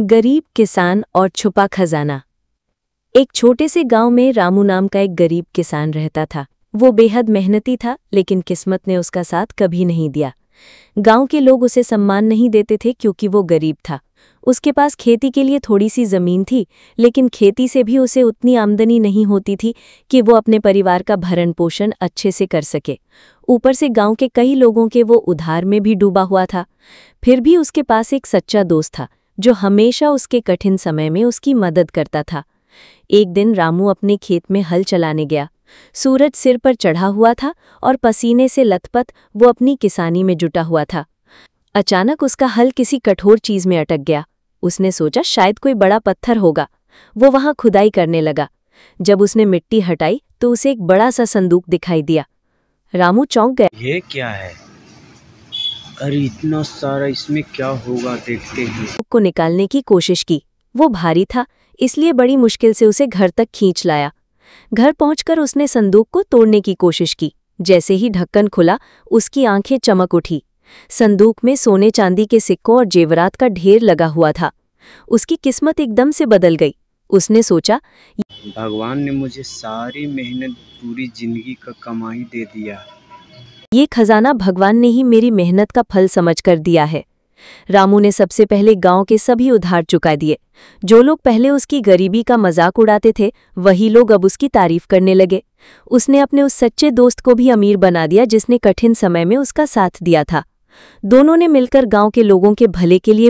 गरीब किसान और छुपा खजाना। एक छोटे से गांव में रामू नाम का एक गरीब किसान रहता था। वो बेहद मेहनती था, लेकिन किस्मत ने उसका साथ कभी नहीं दिया। गांव के लोग उसे सम्मान नहीं देते थे क्योंकि वो गरीब था। उसके पास खेती के लिए थोड़ी सी जमीन थी, लेकिन खेती से भी उसे उतनी आमदनी नहीं होती थी कि वो अपने परिवार का भरण पोषण अच्छे से कर सके। ऊपर से गांव के कई लोगों के वो उधार में भी डूबा हुआ था। फिर भी उसके पास एक सच्चा दोस्त था जो हमेशा उसके कठिन समय में उसकी मदद करता था। एक दिन रामू अपने खेत में हल चलाने गया। सूरज सिर पर चढ़ा हुआ था और पसीने से लथपथ वो अपनी किसानी में जुटा हुआ था। अचानक उसका हल किसी कठोर चीज में अटक गया। उसने सोचा शायद कोई बड़ा पत्थर होगा। वो वहां खुदाई करने लगा। जब उसने मिट्टी हटाई तो उसे एक बड़ा सा संदूक दिखाई दिया। रामू चौंक गया। ये क्या है? अरे इतना सारा, इसमें क्या होगा, देखते हैं। को निकालने की कोशिश की। वो भारी था, इसलिए बड़ी मुश्किल से उसे घर तक खींच लाया। घर पहुंचकर उसने संदूक को तोड़ने की कोशिश की। जैसे ही ढक्कन खुला, उसकी आंखें चमक उठी। संदूक में सोने चांदी के सिक्कों और जेवरात का ढेर लगा हुआ था। उसकी किस्मत एकदम से बदल गई। उसने सोचा, भगवान ने मुझे सारी मेहनत, पूरी जिंदगी का कमाई दे दिया। ये खजाना भगवान ने ही मेरी मेहनत का फल समझकर दिया है। रामू ने सबसे पहले गांव के सभी उधार चुका दिए। जो लोग पहले उसकी गरीबी का मजाक उड़ाते थे, वही लोग अब उसकी तारीफ करने लगे। उसने अपने उस सच्चे दोस्त को भी अमीर बना दिया जिसने कठिन समय में उसका साथ दिया था। दोनों ने मिलकर गांव के लोगों के भले के लिए भी